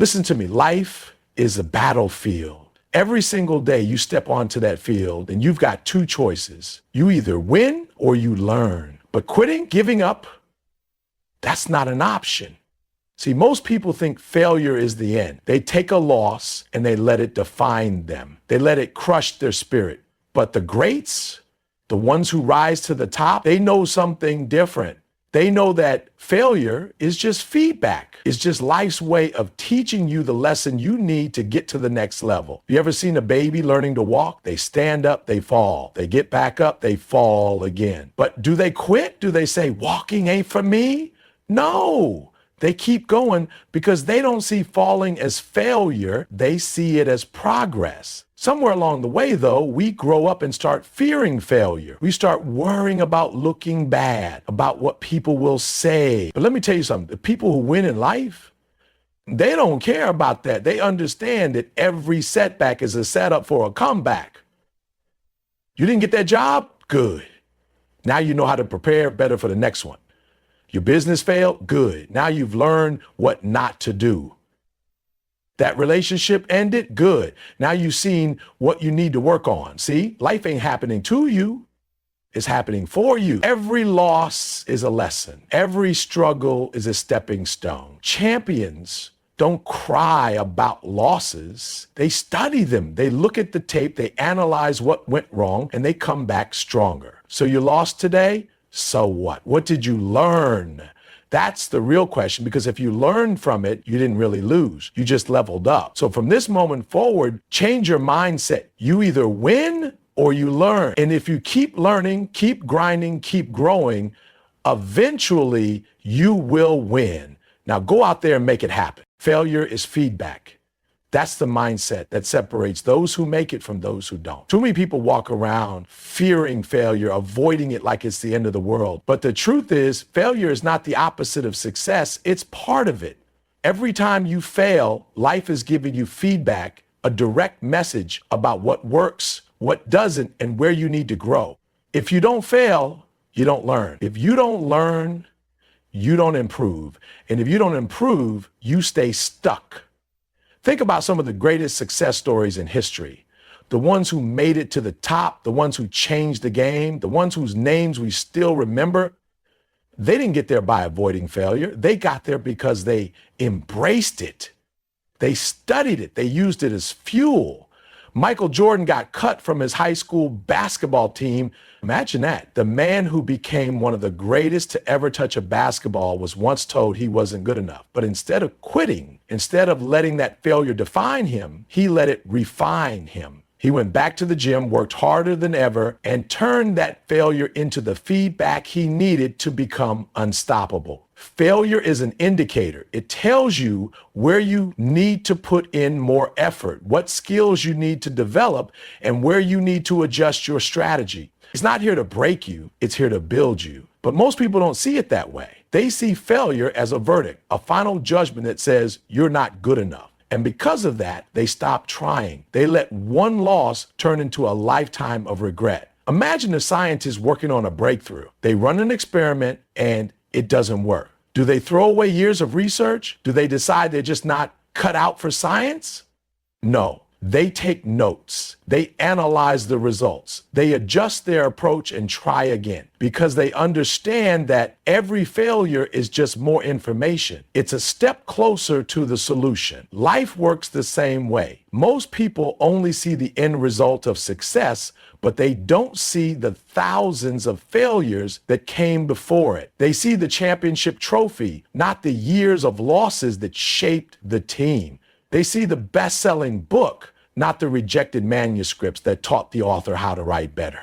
Listen to me, life is a battlefield. Every single day you step onto that field and you've got two choices. You either win or you learn. But quitting, giving up, that's not an option. See, most people think failure is the end. They take a loss and they let it define them. They let it crush their spirit. But the greats, the ones who rise to the top, they know something different. They know that failure is just feedback. It's just life's way of teaching you the lesson you need to get to the next level. You ever seen a baby learning to walk? They stand up, they fall. They get back up, they fall again. But do they quit? Do they say, walking ain't for me? No. They keep going because they don't see falling as failure. They see it as progress. Somewhere along the way, though, we grow up and start fearing failure. We start worrying about looking bad, about what people will say. But let me tell you something. The people who win in life, they don't care about that. They understand that every setback is a setup for a comeback. You didn't get that job? Good. Now you know how to prepare better for the next one. Your business failed? Good. Now you've learned what not to do. That relationship ended? Good. Now you've seen what you need to work on. See, life ain't happening to you. It's happening for you. Every loss is a lesson. Every struggle is a stepping stone. Champions don't cry about losses. They study them. They look at the tape. They analyze what went wrong and they come back stronger. So you lost today? So what? What did you learn? That's the real question, because if you learned from it, you didn't really lose. You just leveled up. So from this moment forward, change your mindset. You either win or you learn. And if you keep learning, keep grinding, keep growing, eventually you will win. Now go out there and make it happen. Failure is feedback. That's the mindset that separates those who make it from those who don't. Too many people walk around fearing failure, avoiding it like it's the end of the world. But the truth is, failure is not the opposite of success. It's part of it. Every time you fail, life is giving you feedback, a direct message about what works, what doesn't, and where you need to grow. If you don't fail, you don't learn. If you don't learn, you don't improve. And if you don't improve, you stay stuck. Think about some of the greatest success stories in history. The ones who made it to the top, the ones who changed the game, the ones whose names we still remember. They didn't get there by avoiding failure. They got there because they embraced it. They studied it. They used it as fuel. Michael Jordan got cut from his high school basketball team. Imagine that. The man who became one of the greatest to ever touch a basketball was once told he wasn't good enough. But instead of quitting, instead of letting that failure define him, he let it refine him. He went back to the gym, worked harder than ever, and turned that failure into the feedback he needed to become unstoppable. Failure is an indicator. It tells you where you need to put in more effort, what skills you need to develop, and where you need to adjust your strategy. It's not here to break you, it's here to build you. But most people don't see it that way. They see failure as a verdict, a final judgment that says you're not good enough. And because of that, they stop trying. They let one loss turn into a lifetime of regret. Imagine a scientist working on a breakthrough. They run an experiment and it doesn't work. Do they throw away years of research? Do they decide they're just not cut out for science? No. They take notes. They analyze the results. They adjust their approach and try again because they understand that every failure is just more information. It's a step closer to the solution. Life works the same way. Most people only see the end result of success, but they don't see the thousands of failures that came before it. They see the championship trophy, not the years of losses that shaped the team. They see the best-selling book, not the rejected manuscripts that taught the author how to write better.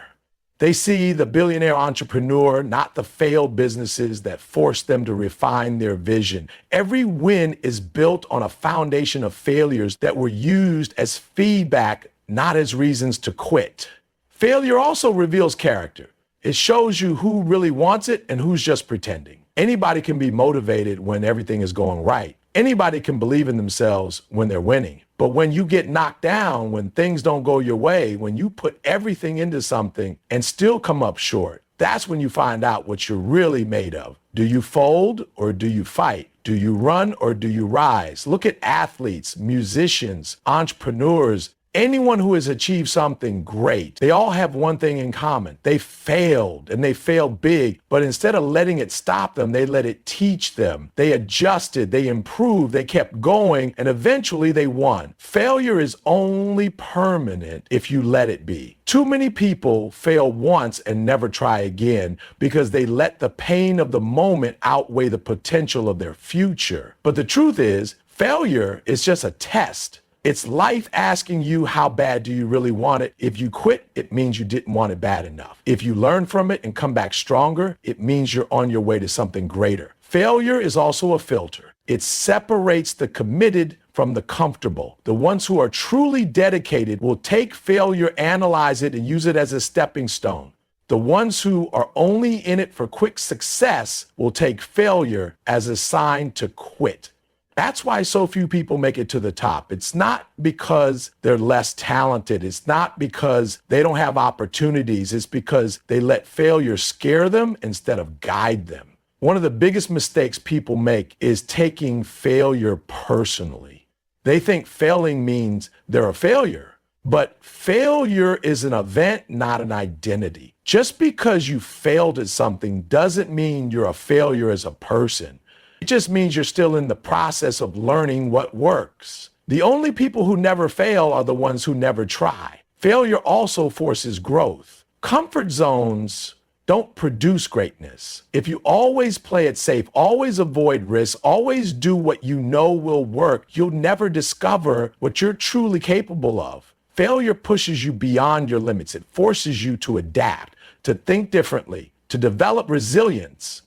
They see the billionaire entrepreneur, not the failed businesses that forced them to refine their vision. Every win is built on a foundation of failures that were used as feedback, not as reasons to quit. Failure also reveals character. It shows you who really wants it and who's just pretending. Anybody can be motivated when everything is going right. Anybody can believe in themselves when they're winning. But when you get knocked down, when things don't go your way, when you put everything into something and still come up short, That's when you find out what you're really made of. Do you fold or do you fight? Do you run or do you rise? Look at athletes, musicians, entrepreneurs, anyone who has achieved something great. They all have one thing in common. They failed, and they failed big, but instead of letting it stop them, they let it teach them. They adjusted, they improved, they kept going, and eventually they won. Failure is only permanent if you let it be. Too many people fail once and never try again because they let the pain of the moment outweigh the potential of their future. But the truth is, failure is just a test. It's life asking you, how bad do you really want it? If you quit, it means you didn't want it bad enough. If you learn from it and come back stronger, it means you're on your way to something greater. Failure is also a filter. It separates the committed from the comfortable. The ones who are truly dedicated will take failure, analyze it, and use it as a stepping stone. The ones who are only in it for quick success will take failure as a sign to quit. That's why so few people make it to the top. It's not because they're less talented. It's not because they don't have opportunities. It's because they let failure scare them instead of guide them. One of the biggest mistakes people make is taking failure personally. They think failing means they're a failure, but failure is an event, not an identity. Just because you failed at something doesn't mean you're a failure as a person. It just means you're still in the process of learning what works. The only people who never fail are the ones who never try. Failure also forces growth. Comfort zones don't produce greatness. If you always play it safe, always avoid risk, always do what you know will work, you'll never discover what you're truly capable of. Failure pushes you beyond your limits. It forces you to adapt, to think differently, to develop resilience.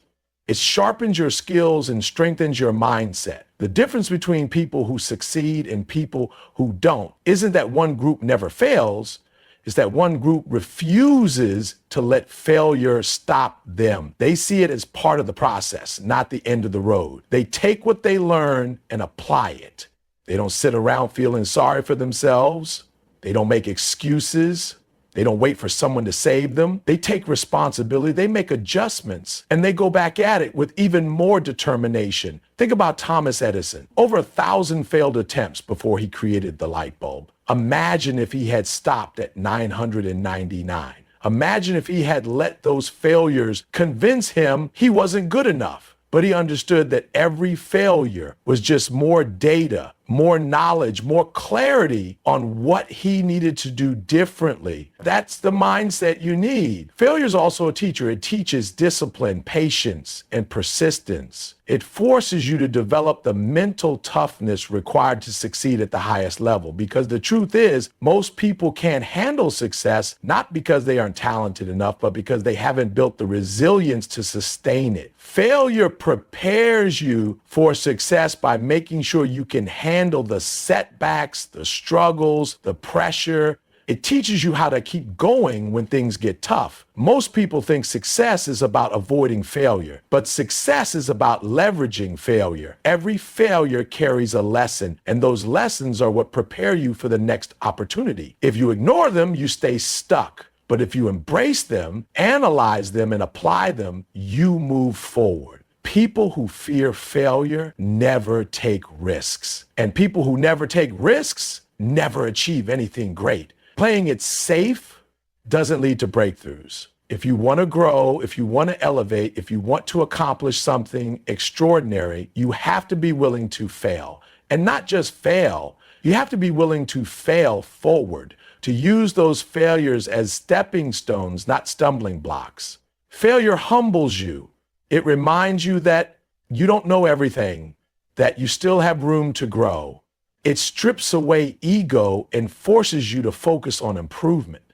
It sharpens your skills and strengthens your mindset. The difference between people who succeed and people who don't isn't that one group never fails, it's that one group refuses to let failure stop them. They see it as part of the process, not the end of the road. They take what they learn and apply it. They don't sit around feeling sorry for themselves. They don't make excuses. They don't wait for someone to save them. They take responsibility, they make adjustments, and they go back at it with even more determination. Think about Thomas Edison. Over 1,000 failed attempts before he created the light bulb. Imagine if he had stopped at 999. Imagine if he had let those failures convince him he wasn't good enough. But he understood that every failure was just more data, more knowledge, more clarity on what he needed to do differently. That's the mindset you need. Failure is also a teacher. It teaches discipline, patience, and persistence. It forces you to develop the mental toughness required to succeed at the highest level. Because the truth is, most people can't handle success, not because they aren't talented enough, but because they haven't built the resilience to sustain it. Failure prepares you for success by making sure you can handle the setbacks, the struggles, the pressure. It teaches you how to keep going when things get tough. Most people think success is about avoiding failure, but success is about leveraging failure. Every failure carries a lesson, and those lessons are what prepare you for the next opportunity. If you ignore them, you stay stuck. But if you embrace them, analyze them, and apply them, you move forward. People who fear failure never take risks. And people who never take risks never achieve anything great. Playing it safe doesn't lead to breakthroughs. If you want to grow, if you want to elevate, if you want to accomplish something extraordinary, you have to be willing to fail. And not just fail, you have to be willing to fail forward, to use those failures as stepping stones, not stumbling blocks. Failure humbles you. It reminds you that you don't know everything, that you still have room to grow. It strips away ego and forces you to focus on improvement.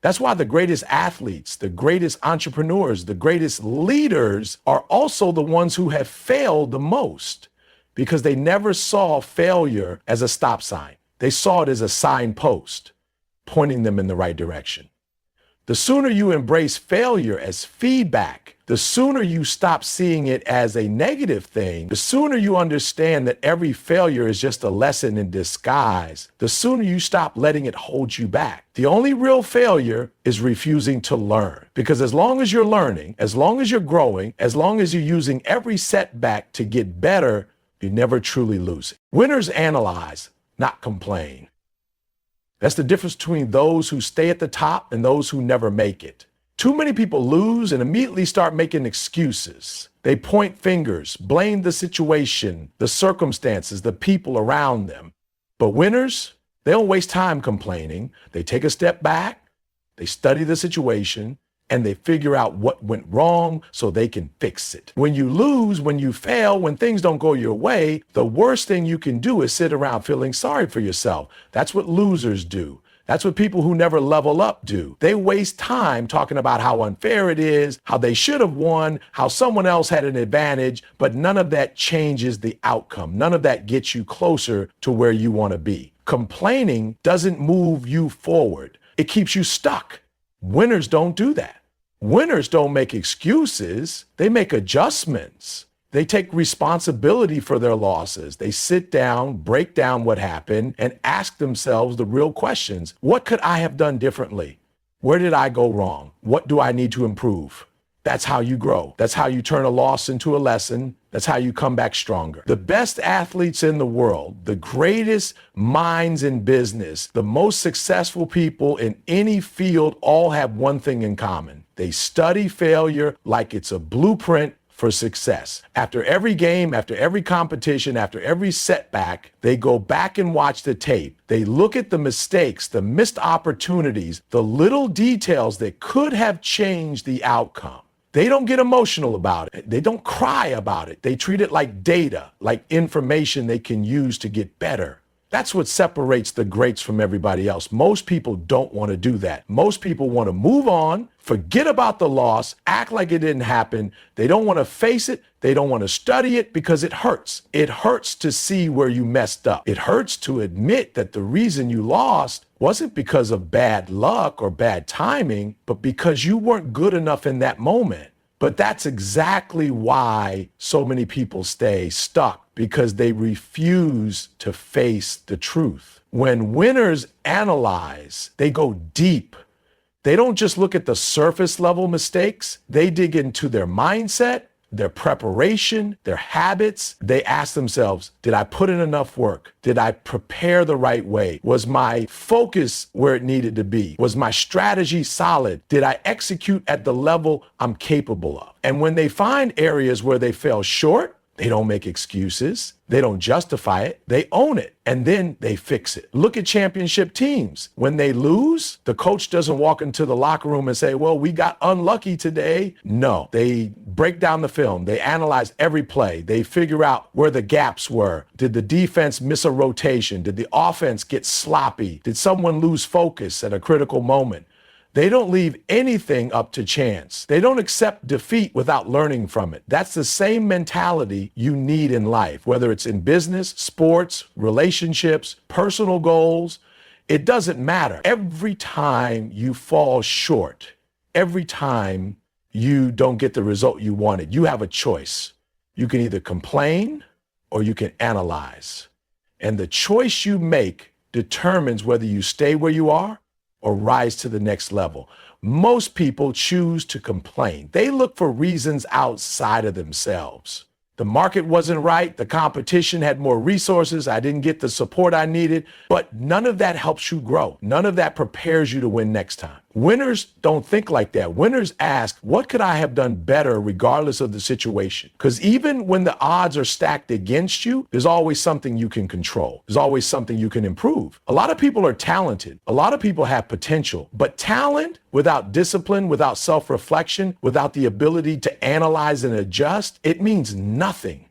That's why the greatest athletes, the greatest entrepreneurs, the greatest leaders are also the ones who have failed the most, because they never saw failure as a stop sign. They saw it as a signpost pointing them in the right direction. The sooner you embrace failure as feedback The sooner you stop seeing it as a negative thing, the sooner you understand that every failure is just a lesson in disguise, the sooner you stop letting it hold you back. The only real failure is refusing to learn. Because as long as you're learning, as long as you're growing, as long as you're using every setback to get better, you never truly lose it. Winners analyze, not complain. That's the difference between those who stay at the top and those who never make it. Too many people lose and immediately start making excuses. They point fingers, blame the situation, the circumstances, the people around them. But winners, they don't waste time complaining. They take a step back, they study the situation, and they figure out what went wrong so they can fix it. When you lose, when you fail, when things don't go your way, the worst thing you can do is sit around feeling sorry for yourself. That's what losers do. That's what people who never level up do. They waste time talking about how unfair it is, how they should have won, how someone else had an advantage, but none of that changes the outcome. None of that gets you closer to where you want to be. Complaining doesn't move you forward. It keeps you stuck. Winners don't do that. Winners don't make excuses. They make adjustments. They take responsibility for their losses. They sit down, break down what happened, and ask themselves the real questions. What could I have done differently? Where did I go wrong? What do I need to improve? That's how you grow. That's how you turn a loss into a lesson. That's how you come back stronger. The best athletes in the world, the greatest minds in business, the most successful people in any field all have one thing in common. They study failure like it's a blueprint for success. After every game, after every competition, after every setback, they go back and watch the tape. They look at the mistakes, the missed opportunities, the little details that could have changed the outcome. They don't get emotional about it. They don't cry about it. They treat it like data, like information they can use to get better. That's what separates the greats from everybody else. Most people don't want to do that. Most people want to move on, forget about the loss, act like it didn't happen. They don't want to face it. They don't want to study it because it hurts. It hurts to see where you messed up. It hurts to admit that the reason you lost wasn't because of bad luck or bad timing, but because you weren't good enough in that moment. But that's exactly why so many people stay stuck, because they refuse to face the truth. When winners analyze, they go deep. They don't just look at the surface level mistakes. They dig into their mindset, their preparation, their habits. They ask themselves, did I put in enough work? Did I prepare the right way? Was my focus where it needed to be? Was my strategy solid? Did I execute at the level I'm capable of? And when they find areas where they fell short, they don't make excuses. They don't justify it. They own it. And then they fix it. Look at championship teams. When they lose, the coach doesn't walk into the locker room and say, well, we got unlucky today. No, they break down the film. They analyze every play. They figure out where the gaps were. Did the defense miss a rotation? Did the offense get sloppy? Did someone lose focus at a critical moment? They don't leave anything up to chance. They don't accept defeat without learning from it. That's the same mentality you need in life, whether it's in business, sports, relationships, personal goals. It doesn't matter. Every time you fall short, every time you don't get the result you wanted, you have a choice. You can either complain or you can analyze. And the choice you make determines whether you stay where you are or rise to the next level. Most people choose to complain. They look for reasons outside of themselves. The market wasn't right. The competition had more resources. I didn't get the support I needed. But none of that helps you grow. None of that prepares you to win next time. Winners don't think like that. Winners ask, what could I have done better regardless of the situation? Because even when the odds are stacked against you, there's always something you can control. There's always something you can improve. A lot of people are talented. A lot of people have potential. But talent without discipline, without self-reflection, without the ability to analyze and adjust, it means nothing.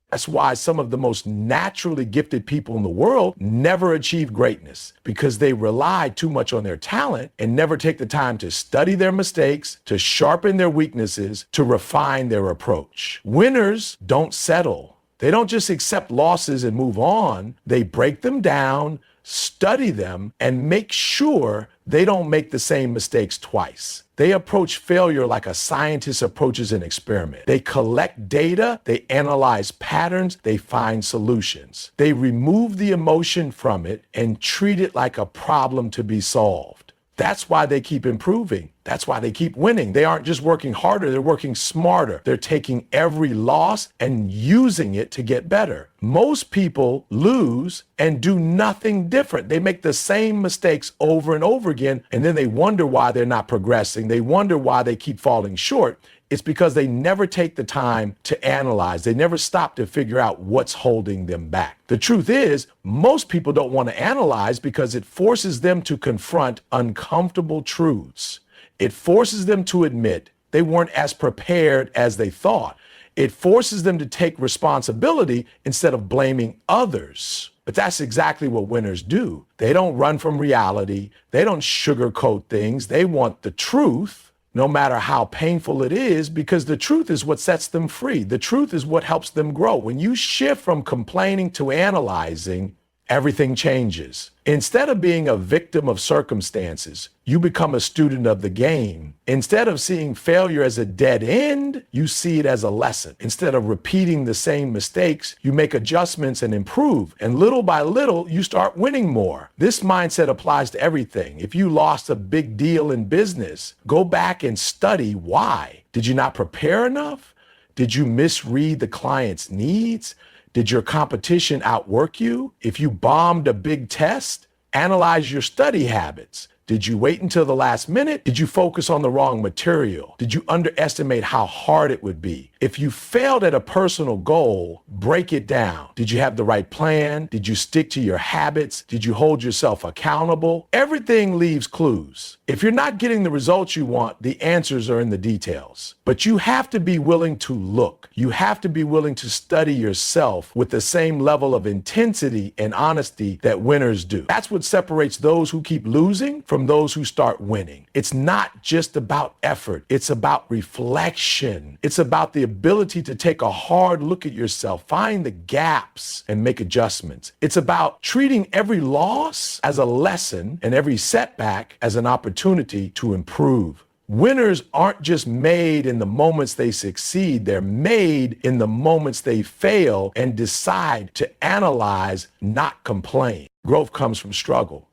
That's why some of the most naturally gifted people in the world never achieve greatness, because they rely too much on their talent and never take the time to study their mistakes, to sharpen their weaknesses, to refine their approach. Winners don't settle. They don't just accept losses and move on. They break them down, study them, and make sure They don't make the same mistakes twice. They approach failure like a scientist approaches an experiment. They collect data, they analyze patterns, they find solutions. They remove the emotion from it and treat it like a problem to be solved. That's why they keep improving. That's why they keep winning. They aren't just working harder, they're working smarter. They're taking every loss and using it to get better. Most people lose and do nothing different. They make the same mistakes over and over again, and then they wonder why they're not progressing. They wonder why they keep falling short. It's because they never take the time to analyze. They never stop to figure out what's holding them back. The truth is, most people don't want to analyze because it forces them to confront uncomfortable truths. It forces them to admit they weren't as prepared as they thought. It forces them to take responsibility instead of blaming others. But that's exactly what winners do. They don't run from reality. They don't sugarcoat things. They want the truth, no matter how painful it is, because the truth is what sets them free. The truth is what helps them grow. When you shift from complaining to analyzing, everything changes. Instead of being a victim of circumstances, you become a student of the game. Instead of seeing failure as a dead end, you see it as a lesson. Instead of repeating the same mistakes, you make adjustments and improve. And little by little, you start winning more. This mindset applies to everything. If you lost a big deal in business, go back and study why. Did you not prepare enough? Did you misread the client's needs? Did your competition outwork you? If you bombed a big test, analyze your study habits. Did you wait until the last minute? Did you focus on the wrong material? Did you underestimate how hard it would be? If you failed at a personal goal, break it down. Did you have the right plan? Did you stick to your habits? Did you hold yourself accountable? Everything leaves clues. If you're not getting the results you want, the answers are in the details. But you have to be willing to look. You have to be willing to study yourself with the same level of intensity and honesty that winners do. That's what separates those who keep losing from those who start winning. It's not just about effort. It's about reflection. It's about the ability to take a hard look at yourself, find the gaps, and make adjustments. It's about treating every loss as a lesson and every setback as an opportunity to improve. Winners aren't just made in the moments they succeed, they're made in the moments they fail and decide to analyze, not complain. Growth comes from struggle.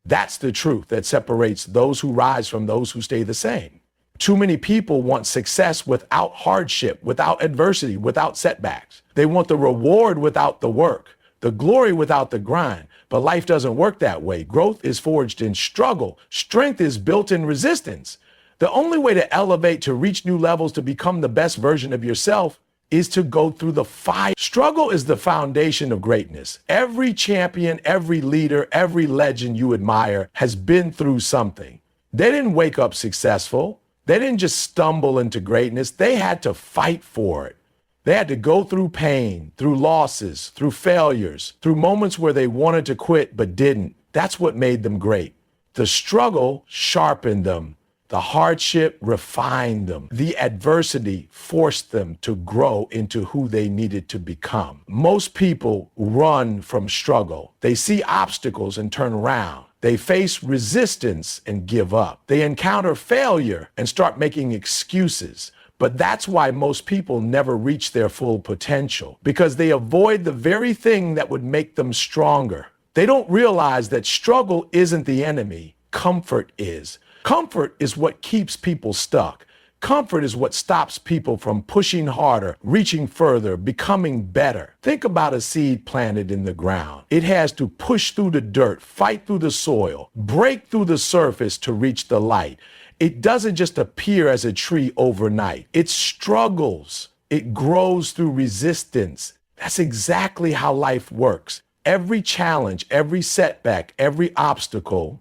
That's the truth that separates those who rise from those who stay the same. Too many people want success without hardship, without adversity, without setbacks. They want the reward without the work, the glory without the grind. But life doesn't work that way. Growth is forged in struggle. Strength is built in resistance. The only way to elevate, to reach new levels, to become the best version of yourself is to go through the fire. Struggle is the foundation of greatness. Every champion, every leader, every legend you admire has been through something. They didn't wake up successful. They didn't just stumble into greatness. They had to fight for it. They had to go through pain, through losses, through failures, through moments where they wanted to quit but didn't. That's what made them great. The struggle sharpened them. The hardship refined them. The adversity forced them to grow into who they needed to become. Most people run from struggle. They see obstacles and turn around. They face resistance and give up. They encounter failure and start making excuses. But that's why most people never reach their full potential, because they avoid the very thing that would make them stronger. They don't realize that struggle isn't the enemy. Comfort is. Comfort is what keeps people stuck. Comfort is what stops people from pushing harder, reaching further, becoming better. Think about a seed planted in the ground. It has to push through the dirt, fight through the soil, break through the surface to reach the light. It doesn't just appear as a tree overnight. It struggles. It grows through resistance. That's exactly how life works. Every challenge, every setback, every obstacle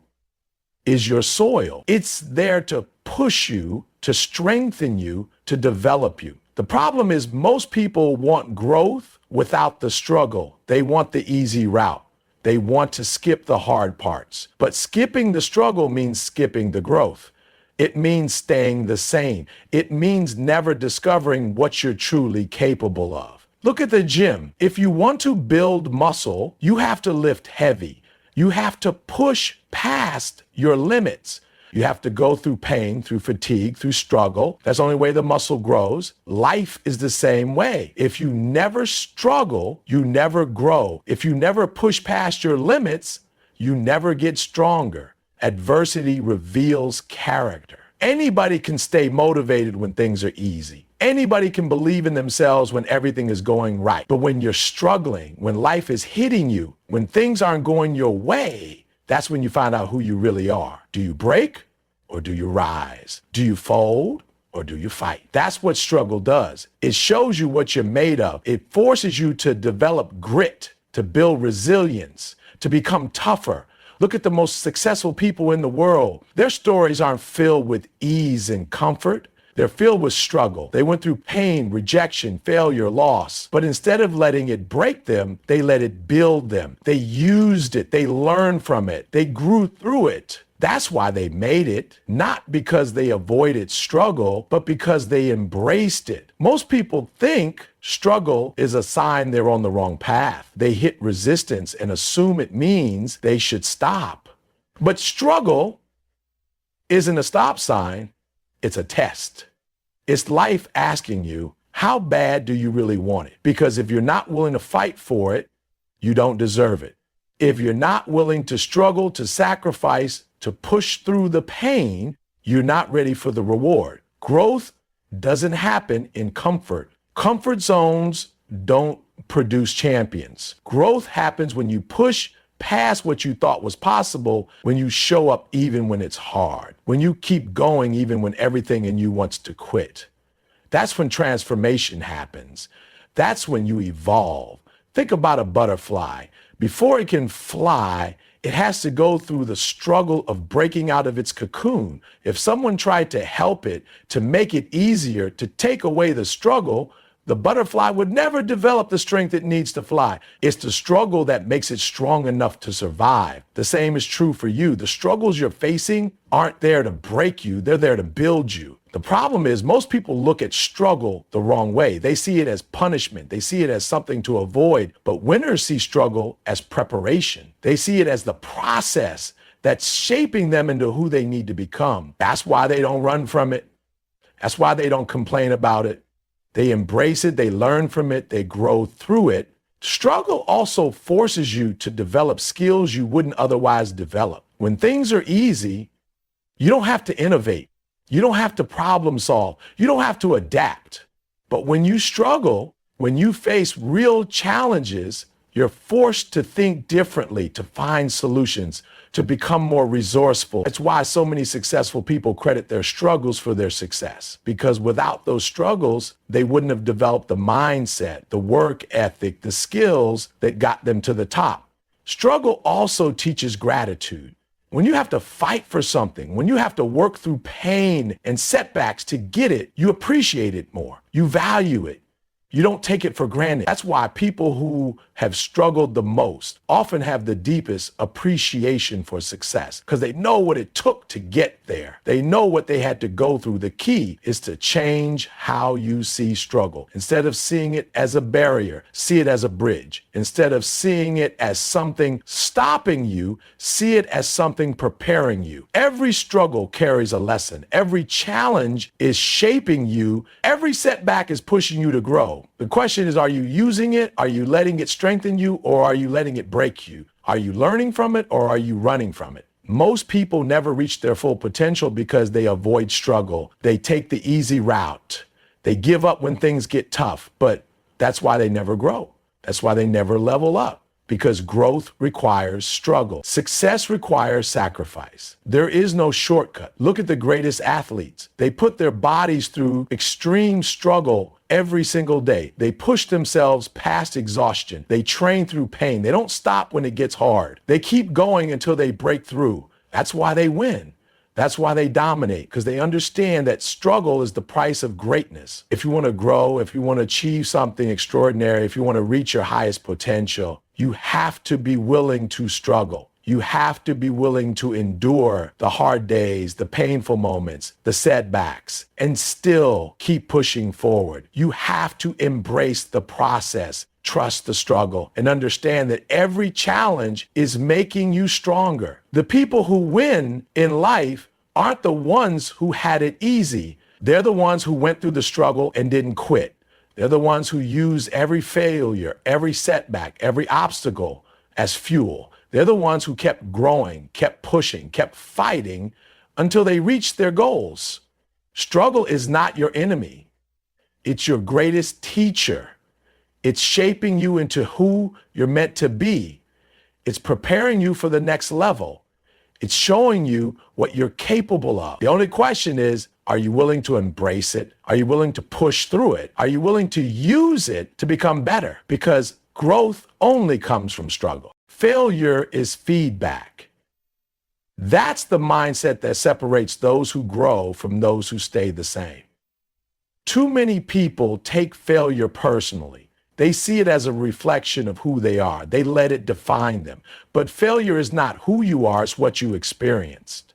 is your soil. It's there to push you, to strengthen you, to develop you. The problem is most people want growth without the struggle. They want the easy route. They want to skip the hard parts. But skipping the struggle means skipping the growth. It means staying the same. It means never discovering what you're truly capable of. Look at the gym. If you want to build muscle, you have to lift heavy. You have to push past your limits. You have to go through pain, through fatigue, through struggle. That's the only way the muscle grows. Life is the same way. If you never struggle, you never grow. If you never push past your limits, you never get stronger. Adversity reveals character. Anybody can stay motivated when things are easy. Anybody can believe in themselves when everything is going right. But when you're struggling, when life is hitting you, when things aren't going your way, that's when you find out who you really are. Do you break or do you rise? Do you fold or do you fight? That's what struggle does. It shows you what you're made of. It forces you to develop grit, to build resilience, to become tougher. Look at the most successful people in the world. Their stories aren't filled with ease and comfort. They're filled with struggle. They went through pain, rejection, failure, loss. But instead of letting it break them, they let it build them. They used it. They learned from it. They grew through it. That's why they made it, not because they avoided struggle, but because they embraced it. Most people think struggle is a sign they're on the wrong path. They hit resistance and assume it means they should stop. But struggle isn't a stop sign. It's a test. It's life asking you, how bad do you really want it? Because if you're not willing to fight for it, you don't deserve it. If you're not willing to struggle, to sacrifice, to push through the pain, you're not ready for the reward. Growth doesn't happen in comfort. Comfort zones don't produce champions. Growth happens when you push past what you thought was possible, when you show up even when it's hard, when you keep going even when everything in you wants to quit. That's when transformation happens. That's when you evolve. Think about a butterfly. Before it can fly, it has to go through the struggle of breaking out of its cocoon. If someone tried to help it, to make it easier, to take away the struggle, the butterfly would never develop the strength it needs to fly. It's the struggle that makes it strong enough to survive. The same is true for you. The struggles you're facing aren't there to break you. They're there to build you. The problem is most people look at struggle the wrong way. They see it as punishment. They see it as something to avoid. But winners see struggle as preparation. They see it as the process that's shaping them into who they need to become. That's why they don't run from it. That's why they don't complain about it. They embrace it, they learn from it, they grow through it. Struggle also forces you to develop skills you wouldn't otherwise develop. When things are easy, you don't have to innovate. You don't have to problem solve. You don't have to adapt. But when you struggle, when you face real challenges, you're forced to think differently, to find solutions, to become more resourceful. It's why so many successful people credit their struggles for their success, because without those struggles, they wouldn't have developed the mindset, the work ethic, the skills that got them to the top. Struggle also teaches gratitude. When you have to fight for something, when you have to work through pain and setbacks to get it, you appreciate it more. You value it. You don't take it for granted. That's why people who have struggled the most often have the deepest appreciation for success, because they know what it took to get there. They know what they had to go through. The key is to change how you see struggle. Instead of seeing it as a barrier, see it as a bridge. Instead of seeing it as something stopping you, see it as something preparing you. Every struggle carries a lesson. Every challenge is shaping you. Every setback is pushing you to grow. The question is, are you using it? Are you letting it strengthen you, or are you letting it break you? Are you learning from it, or are you running from it? Most people never reach their full potential because they avoid struggle. They take the easy route. They give up when things get tough, but that's why they never grow. That's why they never level up. Because growth requires struggle. Success requires sacrifice. There is no shortcut. Look at the greatest athletes. They put their bodies through extreme struggle every single day. They push themselves past exhaustion. They train through pain. They don't stop when it gets hard. They keep going until they break through. That's why they win. That's why they dominate, because they understand that struggle is the price of greatness. If you want to grow, if you want to achieve something extraordinary, if you want to reach your highest potential, you have to be willing to struggle. You have to be willing to endure the hard days, the painful moments, the setbacks, and still keep pushing forward. You have to embrace the process. Trust the struggle and understand that every challenge is making you stronger. The people who win in life aren't the ones who had it easy. They're the ones who went through the struggle and didn't quit. They're the ones who use every failure, every setback, every obstacle as fuel. They're the ones who kept growing, kept pushing, kept fighting until they reached their goals. Struggle is not your enemy. It's your greatest teacher. It's shaping you into who you're meant to be. It's preparing you for the next level. It's showing you what you're capable of. The only question is, are you willing to embrace it? Are you willing to push through it? Are you willing to use it to become better? Because growth only comes from struggle. Failure is feedback. That's the mindset that separates those who grow from those who stay the same. Too many people take failure personally. They see it as a reflection of who they are. They let it define them. But failure is not who you are, it's what you experienced.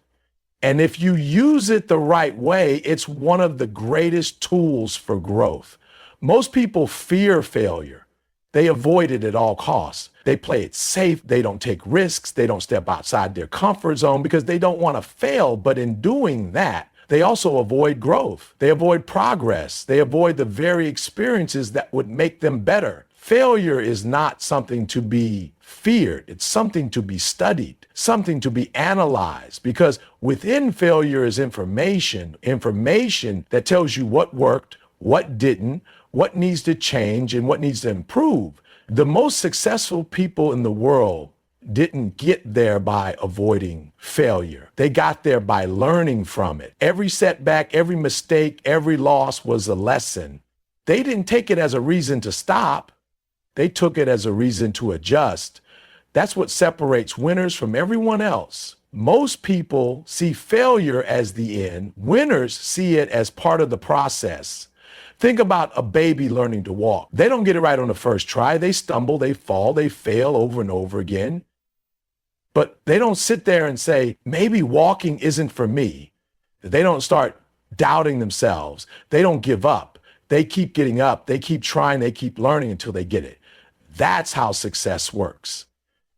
And if you use it the right way, it's one of the greatest tools for growth. Most people fear failure. They avoid it at all costs. They play it safe. They don't take risks. They don't step outside their comfort zone because they don't want to fail. But in doing that, they also avoid growth. They avoid progress. They avoid the very experiences that would make them better. Failure is not something to be feared. It's something to be studied, something to be analyzed, because within failure is information that tells you what worked, what didn't, what needs to change, and what needs to improve. The most successful people in the world didn't get there by avoiding failure. They got there by learning from it. Every setback, every mistake, every loss was a lesson. They didn't take it as a reason to stop. They took it as a reason to adjust. That's what separates winners from everyone else. Most people see failure as the end. Winners see it as part of the process. Think about a baby learning to walk. They don't get it right on the first try. They stumble, they fall, they fail over and over again. But they don't sit there and say, maybe walking isn't for me. They don't start doubting themselves. They don't give up. They keep getting up. They keep trying. They keep learning until they get it. That's how success works.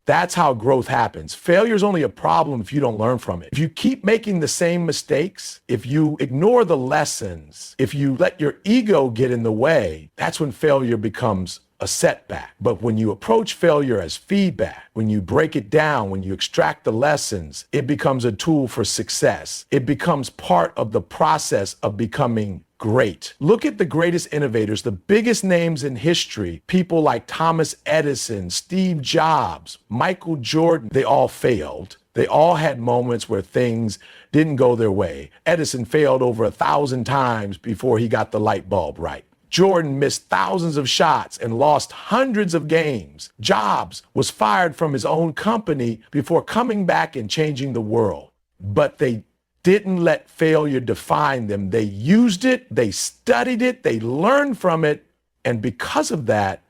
That's how growth happens. Failure is only a problem if you don't learn from it. If you keep making the same mistakes, if you ignore the lessons, if you let your ego get in the way, that's when failure becomes a setback. But when you approach failure as feedback, when you break it down, when you extract the lessons, it becomes a tool for success. It becomes part of the process of becoming great. Look at the greatest innovators, the biggest names in history, people like Thomas Edison, Steve Jobs, Michael Jordan. They all failed. They all had moments where things didn't go their way. Edison failed over 1,000 times before he got the light bulb right. Jordan missed thousands of shots and lost hundreds of games. Jobs was fired from his own company before coming back and changing the world. But they didn't let failure define them. They used it, they studied it, they learned from it, and because of that,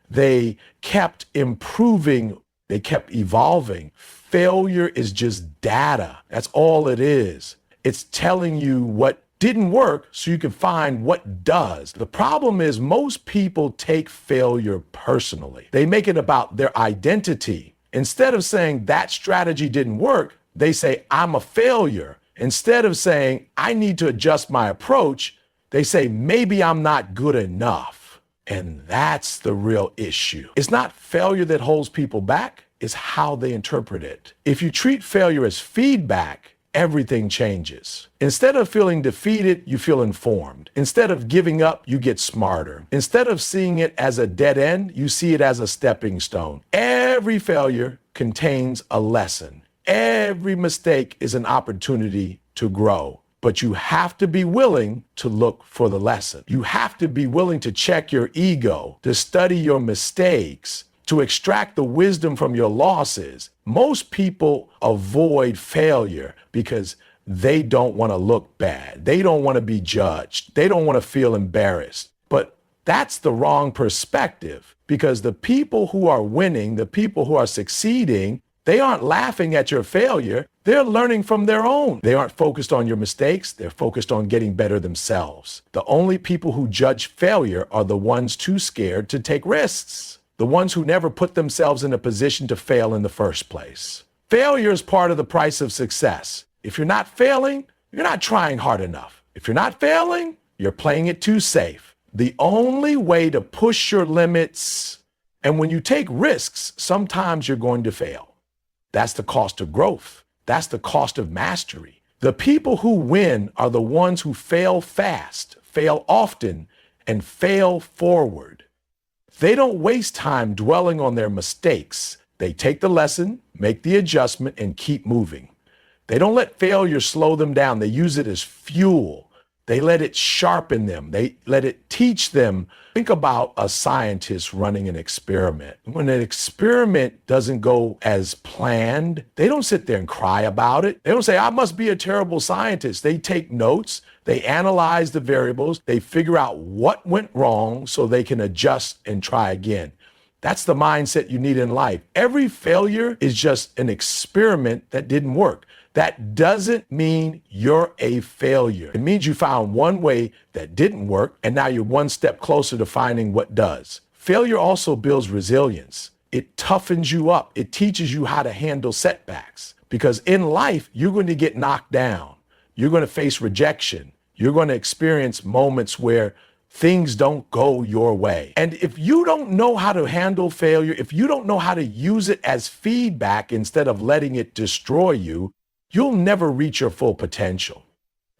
they kept improving, they kept evolving. Failure is just data. That's all it is. It's telling you what didn't work so you can find what does. The problem is most people take failure personally. They make it about their identity. Instead of saying that strategy didn't work, they say, I'm a failure. Instead of saying, I need to adjust my approach, they say, maybe I'm not good enough. And that's the real issue. It's not failure that holds people back, it's how they interpret it. If you treat failure as feedback, everything changes. Instead of feeling defeated, you feel informed. Instead of giving up, you get smarter. Instead of seeing it as a dead end, you see it as a stepping stone. Every failure contains a lesson. Every mistake is an opportunity to grow. But you have to be willing to look for the lesson. You have to be willing to check your ego, to study your mistakes, to extract the wisdom from your losses. Most people avoid failure because they don't want to look bad. They don't want to be judged. They don't want to feel embarrassed. But that's the wrong perspective, because the people who are winning, the people who are succeeding, they aren't laughing at your failure. They're learning from their own. They aren't focused on your mistakes. They're focused on getting better themselves. The only people who judge failure are the ones too scared to take risks. The ones who never put themselves in a position to fail in the first place. Failure is part of the price of success. If you're not failing, you're not trying hard enough. If you're not failing, you're playing it too safe. The only way to push your limits, and when you take risks, sometimes you're going to fail. That's the cost of growth. That's the cost of mastery. The people who win are the ones who fail fast, fail often, and fail forward. They don't waste time dwelling on their mistakes. They take the lesson, make the adjustment, and keep moving. They don't let failure slow them down. They use it as fuel. They let it sharpen them. They let it teach them. Think about a scientist running an experiment. When an experiment doesn't go as planned, they don't sit there and cry about it. They don't say, I must be a terrible scientist. They take notes. They analyze the variables. They figure out what went wrong so they can adjust and try again. That's the mindset you need in life. Every failure is just an experiment that didn't work. That doesn't mean you're a failure. It means you found one way that didn't work, and now you're one step closer to finding what does. Failure also builds resilience. It toughens you up. It teaches you how to handle setbacks. Because in life, you're going to get knocked down. You're going to face rejection. You're going to experience moments where things don't go your way. And if you don't know how to handle failure, if you don't know how to use it as feedback instead of letting it destroy you, you'll never reach your full potential.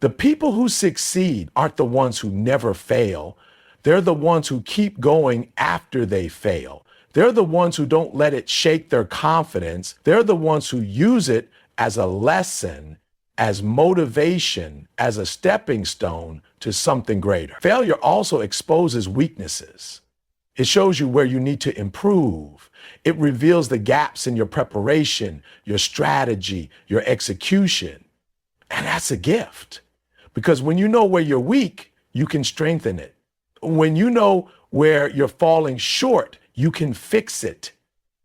The people who succeed aren't the ones who never fail. They're the ones who keep going after they fail. They're the ones who don't let it shake their confidence. They're the ones who use it as a lesson, as motivation, as a stepping stone to something greater. Failure also exposes weaknesses. It shows you where you need to improve. It reveals the gaps in your preparation, your strategy, your execution. And that's a gift. Because when you know where you're weak, you can strengthen it. When you know where you're falling short, you can fix it.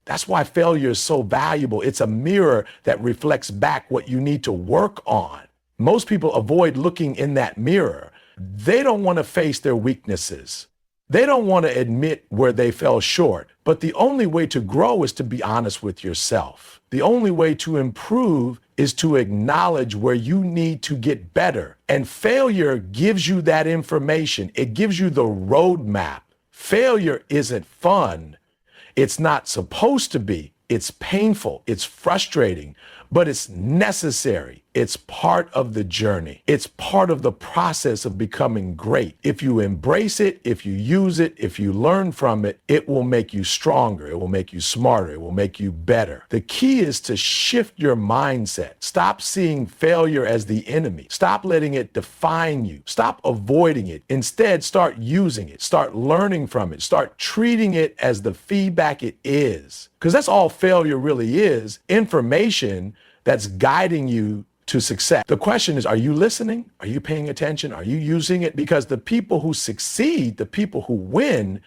That's why failure is so valuable. It's a mirror that reflects back what you need to work on. Most people avoid looking in that mirror. They don't want to face their weaknesses. They don't want to admit where they fell short. But the only way to grow is to be honest with yourself. The only way to improve is to acknowledge where you need to get better. And failure gives you that information. It gives you the roadmap. Failure isn't fun. It's not supposed to be. It's painful. It's frustrating, but it's necessary. It's part of the journey. It's part of the process of becoming great. If you embrace it, if you use it, if you learn from it, it will make you stronger. It will make you smarter. It will make you better. The key is to shift your mindset. Stop seeing failure as the enemy. Stop letting it define you. Stop avoiding it. Instead, start using it. Start learning from it. Start treating it as the feedback it is. Because that's all failure really is, information that's guiding you to success. The question is, are you listening? Are you paying attention? Are you using it? Because the people who succeed, the people who win,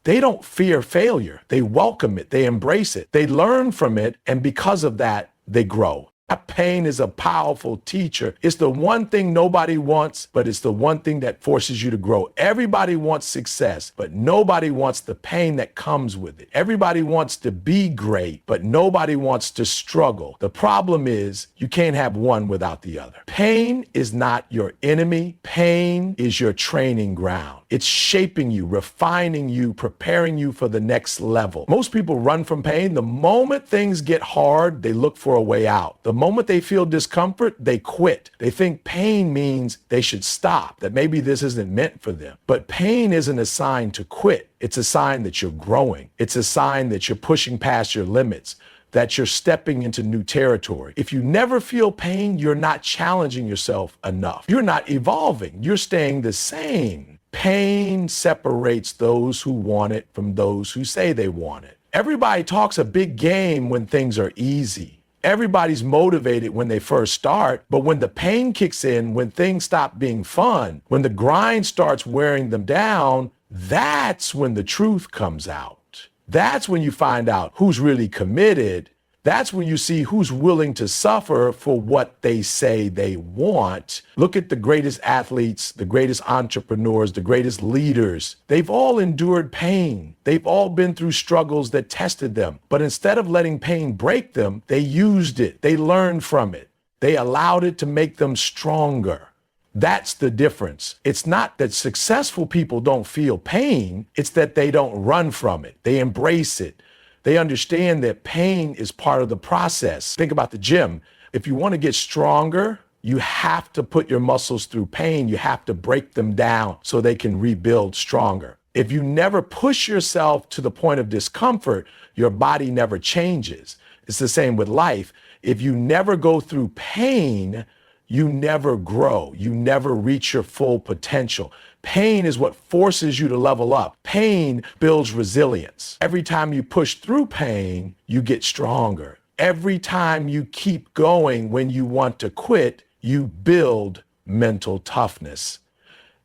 they don't fear failure. They welcome it. They embrace it. They learn from it. And because of that, they grow. That pain is a powerful teacher. It's the one thing nobody wants, but it's the one thing that forces you to grow. Everybody wants success, but nobody wants the pain that comes with it. Everybody wants to be great, but nobody wants to struggle. The problem is you can't have one without the other. Pain is not your enemy. Pain is your training ground. It's shaping you, refining you, preparing you for the next level. Most people run from pain. The moment things get hard, they look for a way out. The moment they feel discomfort, they quit. They think pain means they should stop, that maybe this isn't meant for them. But pain isn't a sign to quit. It's a sign that you're growing. It's a sign that you're pushing past your limits, that you're stepping into new territory. If you never feel pain, you're not challenging yourself enough. You're not evolving. You're staying the same. Pain separates those who want it from those who say they want it. Everybody talks a big game when things are easy. Everybody's motivated when they first start, but when the pain kicks in, when things stop being fun, when the grind starts wearing them down, that's when the truth comes out. That's when you find out who's really committed. That's when you see who's willing to suffer for what they say they want. Look at the greatest athletes, the greatest entrepreneurs, the greatest leaders. They've all endured pain. They've all been through struggles that tested them. But instead of letting pain break them, they used it. They learned from it. They allowed it to make them stronger. That's the difference. It's not that successful people don't feel pain. It's that they don't run from it. They embrace it. They understand that pain is part of the process. Think about the gym. If you want to get stronger, you have to put your muscles through pain. You have to break them down so they can rebuild stronger. If you never push yourself to the point of discomfort, your body never changes. It's the same with life. If you never go through pain, you never grow. You never reach your full potential. Pain is what forces you to level up. Pain builds resilience. Every time you push through pain, you get stronger. Every time you keep going when you want to quit, you build mental toughness.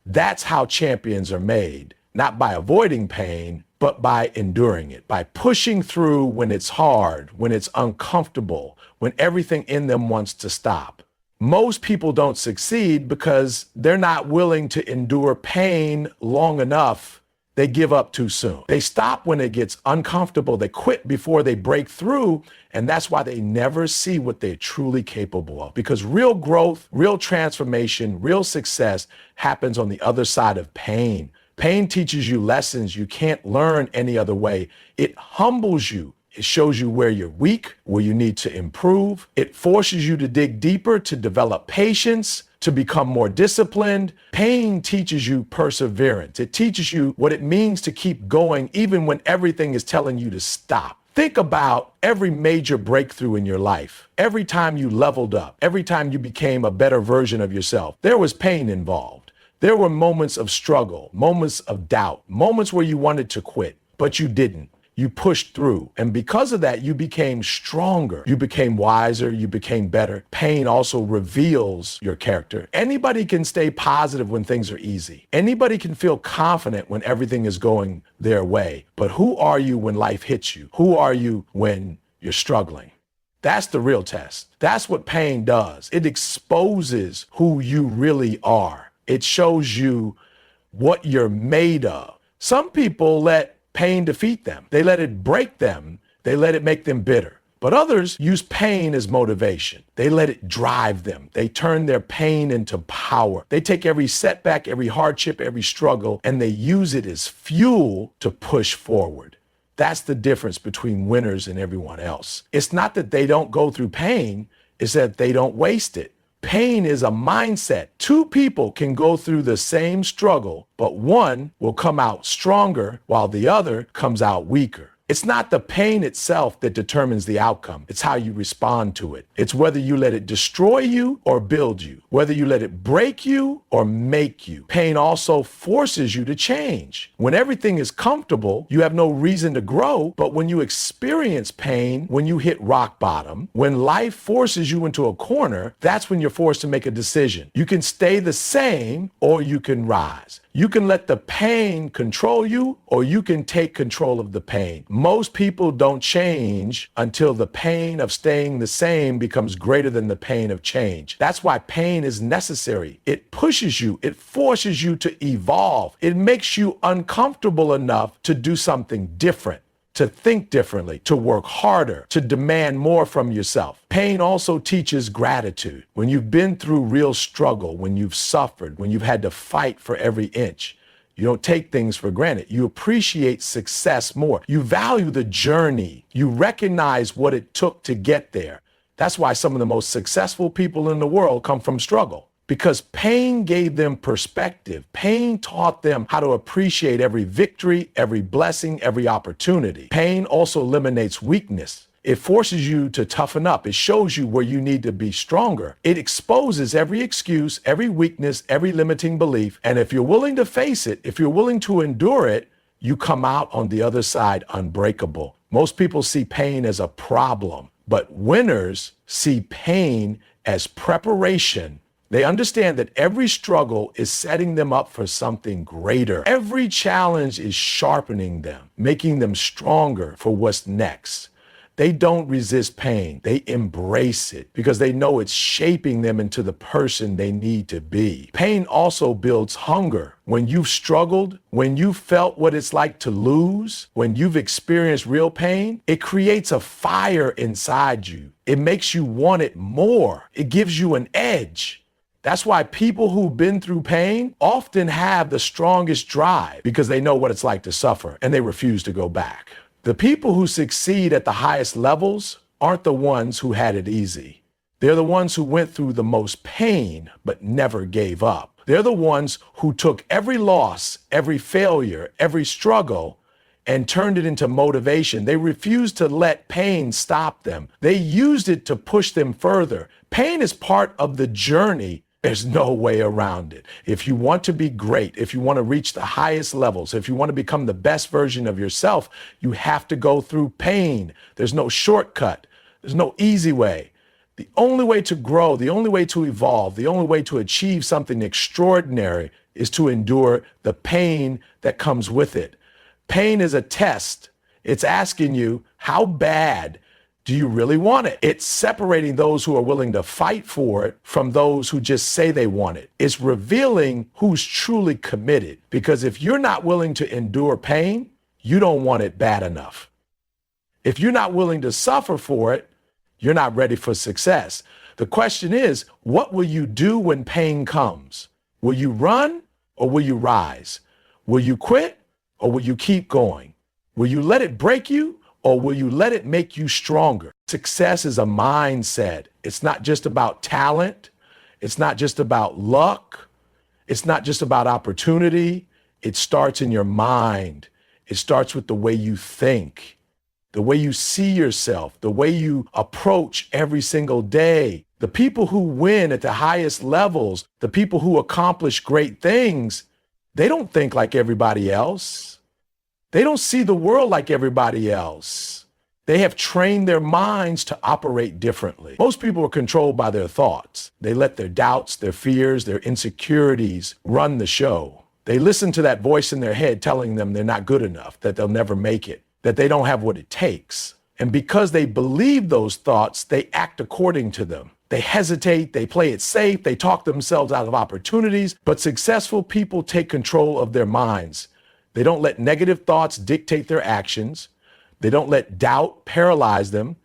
That's how champions are made, not by avoiding pain, but by enduring it, by pushing through when it's hard, when it's uncomfortable, when everything in them wants to stop. Most people don't succeed because they're not willing to endure pain long enough. They give up too soon. They stop when it gets uncomfortable. They quit before they break through. And that's why they never see what they're truly capable of. Because real growth, real transformation, real success happens on the other side of pain. Pain teaches you lessons you can't learn any other way. It humbles you. It shows you where you're weak, where you need to improve. It forces you to dig deeper, to develop patience, to become more disciplined. Pain teaches you perseverance. It teaches you what it means to keep going even when everything is telling you to stop. Think about every major breakthrough in your life. Every time you leveled up, every time you became a better version of yourself, there was pain involved. There were moments of struggle, moments of doubt, moments where you wanted to quit, but you didn't. You pushed through. And because of that, you became stronger. You became wiser. You became better. Pain also reveals your character. Anybody can stay positive when things are easy. Anybody can feel confident when everything is going their way. But who are you when life hits you? Who are you when you're struggling? That's the real test. That's what pain does. It exposes who you really are. It shows you what you're made of. Some people let pain defeat them. They let it break them. They let it make them bitter. But others use pain as motivation. They let it drive them. They turn their pain into power. They take every setback, every hardship, every struggle, and they use it as fuel to push forward. That's the difference between winners and everyone else. It's not that they don't go through pain, it's that they don't waste it. Pain is a mindset. Two people can go through the same struggle, but one will come out stronger while the other comes out weaker. It's not the pain itself that determines the outcome. It's how you respond to it. It's whether you let it destroy you or build you, whether you let it break you or make you. Pain also forces you to change. When everything is comfortable, you have no reason to grow. But when you experience pain, when you hit rock bottom, when life forces you into a corner, that's when you're forced to make a decision. You can stay the same or you can rise. You can let the pain control you, or you can take control of the pain. Most people don't change until the pain of staying the same becomes greater than the pain of change. That's why pain is necessary. It pushes you. It forces you to evolve. It makes you uncomfortable enough to do something different, to think differently, to work harder, to demand more from yourself. Pain also teaches gratitude. When you've been through real struggle, when you've suffered, when you've had to fight for every inch, you don't take things for granted. You appreciate success more. You value the journey. You recognize what it took to get there. That's why some of the most successful people in the world come from struggle. Because pain gave them perspective. Pain taught them how to appreciate every victory, every blessing, every opportunity. Pain also eliminates weakness. It forces you to toughen up. It shows you where you need to be stronger. It exposes every excuse, every weakness, every limiting belief. And if you're willing to face it, if you're willing to endure it, you come out on the other side unbreakable. Most people see pain as a problem, but winners see pain as preparation. They understand that every struggle is setting them up for something greater. Every challenge is sharpening them, making them stronger for what's next. They don't resist pain. They embrace it because they know it's shaping them into the person they need to be. Pain also builds hunger. When you've struggled, when you've felt what it's like to lose, when you've experienced real pain, it creates a fire inside you. It makes you want it more. It gives you an edge. That's why people who've been through pain often have the strongest drive because they know what it's like to suffer and they refuse to go back. The people who succeed at the highest levels aren't the ones who had it easy. They're the ones who went through the most pain but never gave up. They're the ones who took every loss, every failure, every struggle, and turned it into motivation. They refused to let pain stop them. They used it to push them further. Pain is part of the journey. There's no way around it. If you want to be great, if you want to reach the highest levels, if you want to become the best version of yourself, you have to go through pain. There's no shortcut. There's no easy way. The only way to grow, the only way to evolve, the only way to achieve something extraordinary is to endure the pain that comes with it. Pain is a test. It's asking you, how bad do you really want it? It's separating those who are willing to fight for it from those who just say they want it. It's revealing who's truly committed. Because if you're not willing to endure pain, you don't want it bad enough. If you're not willing to suffer for it, you're not ready for success. The question is, what will you do when pain comes? Will you run or will you rise? Will you quit or will you keep going? Will you let it break you? Or will you let it make you stronger? Success is a mindset. It's not just about talent. It's not just about luck. It's not just about opportunity. It starts in your mind. It starts with the way you think, the way you see yourself, the way you approach every single day. The people who win at the highest levels, the people who accomplish great things, they don't think like everybody else. They don't see the world like everybody else. They have trained their minds to operate differently. Most people are controlled by their thoughts. They let their doubts, their fears, their insecurities run the show. They listen to that voice in their head telling them they're not good enough, that they'll never make it, that they don't have what it takes. And because they believe those thoughts, they act according to them. They hesitate, they play it safe, they talk themselves out of opportunities, but successful people take control of their minds. They don't let negative thoughts dictate their actions. They don't let doubt paralyze them.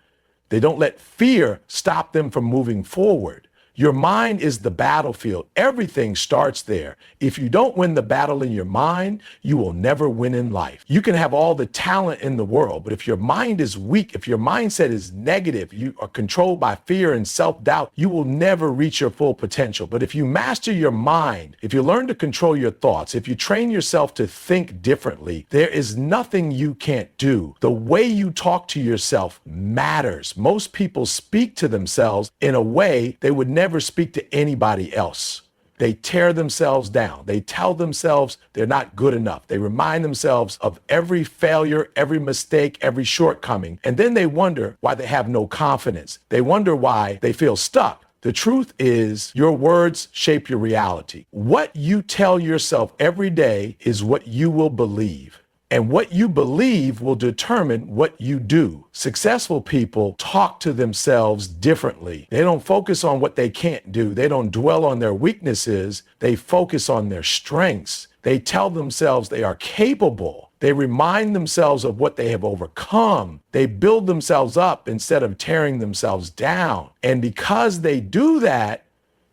They don't let fear stop them from moving forward. Your mind is the battlefield. Everything starts there. If you don't win the battle in your mind, you will never win in life. You can have all the talent in the world, but if your mind is weak, if your mindset is negative, you are controlled by fear and self-doubt, you will never reach your full potential. But if you master your mind, if you learn to control your thoughts, if you train yourself to think differently, there is nothing you can't do. The way you talk to yourself matters. Most people speak to themselves in a way they would never speak to anybody else. They tear themselves down. They tell themselves they're not good enough. They remind themselves of every failure, every mistake, every shortcoming. And then they wonder why they have no confidence. They wonder why they feel stuck. The truth is, your words shape your reality. What you tell yourself every day is what you will believe. And what you believe will determine what you do. Successful people talk to themselves differently. They don't focus on what they can't do. They don't dwell on their weaknesses. They focus on their strengths. They tell themselves they are capable. They remind themselves of what they have overcome. They build themselves up instead of tearing themselves down. And because they do that,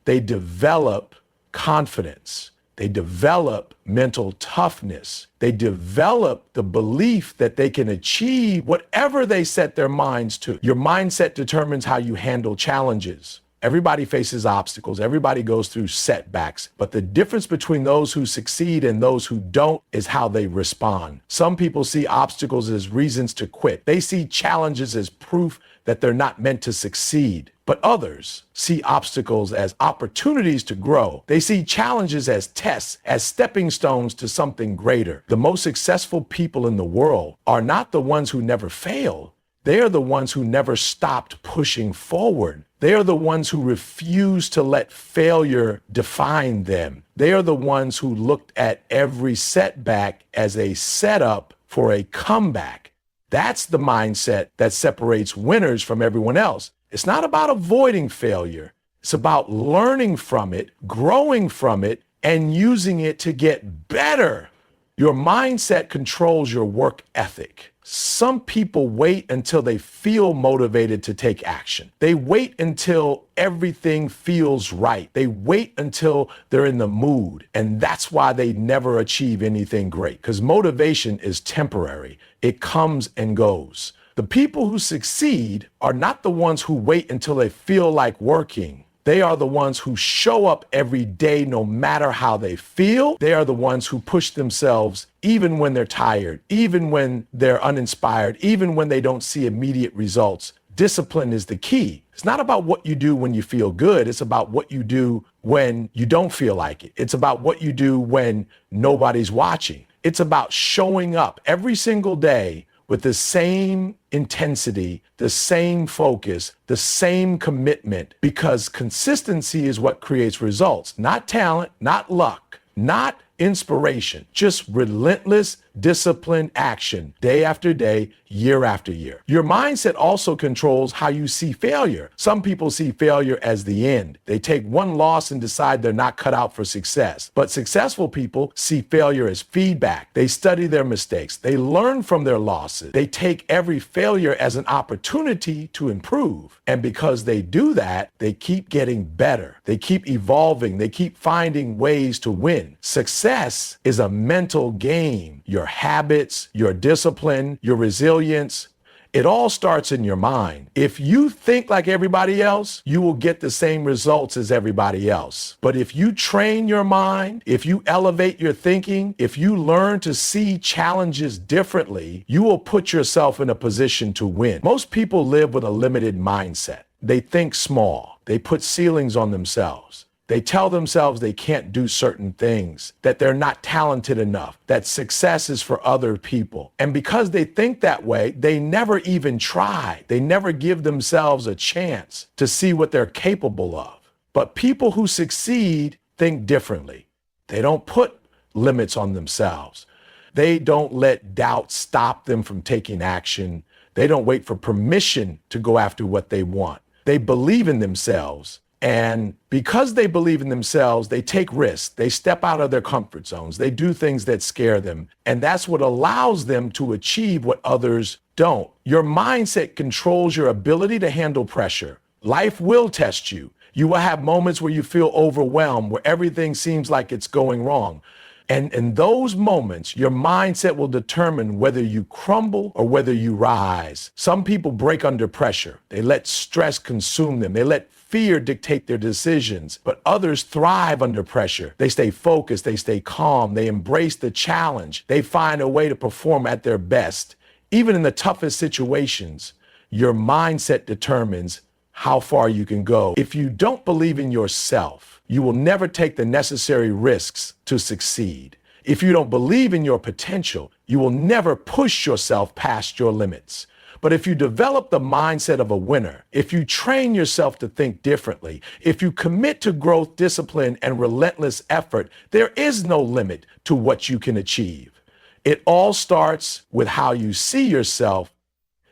they develop confidence. They develop mental toughness. They develop the belief that they can achieve whatever they set their minds to. Your mindset determines how you handle challenges. Everybody faces obstacles. Everybody goes through setbacks. But the difference between those who succeed and those who don't is how they respond. Some people see obstacles as reasons to quit. They see challenges as proof that they're not meant to succeed. But others see obstacles as opportunities to grow. They see challenges as tests, as stepping stones to something greater. The most successful people in the world are not the ones who never failed. They are the ones who never stopped pushing forward. They are the ones who refuse to let failure define them. They are the ones who looked at every setback as a setup for a comeback. That's the mindset that separates winners from everyone else. It's not about avoiding failure. It's about learning from it, growing from it, and using it to get better. Your mindset controls your work ethic. Some people wait until they feel motivated to take action. They wait until everything feels right. They wait until they're in the mood. And that's why they never achieve anything great, because motivation is temporary. It comes and goes. The people who succeed are not the ones who wait until they feel like working. They are the ones who show up every day no matter how they feel. They are the ones who push themselves even when they're tired, even when they're uninspired, even when they don't see immediate results. Discipline is the key. It's not about what you do when you feel good. It's about what you do when you don't feel like it. It's about what you do when nobody's watching. It's about showing up every single day with the same intensity, the same focus, the same commitment, because consistency is what creates results, not talent, not luck, not inspiration, just relentless, disciplined action, day after day, year after year. Your mindset also controls how you see failure. Some people see failure as the end. They take one loss and decide they're not cut out for success. But successful people see failure as feedback. They study their mistakes. They learn from their losses. They take every failure as an opportunity to improve. And because they do that, they keep getting better. They keep evolving. They keep finding ways to win. Success is a mental game. Your habits, your discipline, your resilience, it all starts in your mind. If you think like everybody else, you will get the same results as everybody else. But if you train your mind, if you elevate your thinking, if you learn to see challenges differently, you will put yourself in a position to win. Most people live with a limited mindset. They think small. They put ceilings on themselves. They tell themselves they can't do certain things, that they're not talented enough, that success is for other people. And because they think that way, they never even try. They never give themselves a chance to see what they're capable of. But people who succeed think differently. They don't put limits on themselves. They don't let doubt stop them from taking action. They don't wait for permission to go after what they want. They believe in themselves. And because they believe in themselves, they take risks. They step out of their comfort zones. They do things that scare them. And that's what allows them to achieve what others don't. Your mindset controls your ability to handle pressure. Life will test you. You will have moments where you feel overwhelmed, where everything seems like it's going wrong. And in those moments, your mindset will determine whether you crumble or whether you rise. Some people break under pressure. They let stress consume them. They let fear dictate their decisions, but others thrive under pressure. They stay focused, they stay calm, they embrace the challenge. They find a way to perform at their best. Even in the toughest situations, your mindset determines how far you can go. If you don't believe in yourself, you will never take the necessary risks to succeed. If you don't believe in your potential, you will never push yourself past your limits. But if you develop the mindset of a winner, if you train yourself to think differently, if you commit to growth, discipline, and relentless effort, there is no limit to what you can achieve. It all starts with how you see yourself.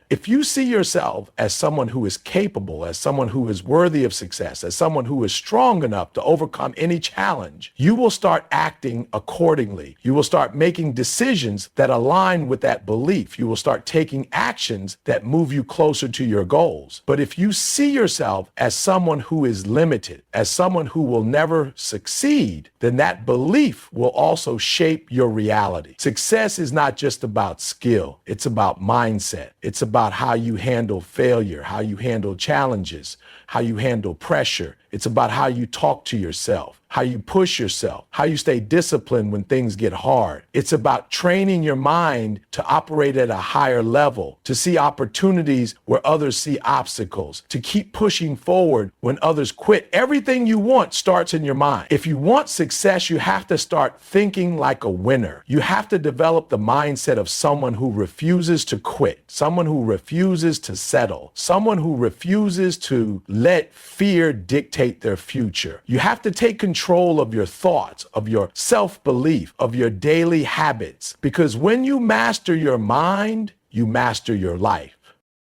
If you see yourself as someone who is capable, as someone who is worthy of success, as someone who is strong enough to overcome any challenge, you will start acting accordingly. You will start making decisions that align with that belief. You will start taking actions that move you closer to your goals. But if you see yourself as someone who is limited, as someone who will never succeed, then that belief will also shape your reality. Success is not just about skill. It's about mindset. It's about how you handle failure, how you handle challenges, how you handle pressure. It's about how you talk to yourself, how you push yourself, how you stay disciplined when things get hard. It's about training your mind to operate at a higher level, to see opportunities where others see obstacles, to keep pushing forward when others quit. Everything you want starts in your mind. If you want success, you have to start thinking like a winner. You have to develop the mindset of someone who refuses to quit, someone who refuses to settle, someone who refuses to let fear dictate their future. You have to take control of your thoughts, of your self-belief, of your daily habits, because when you master your mind, you master your life.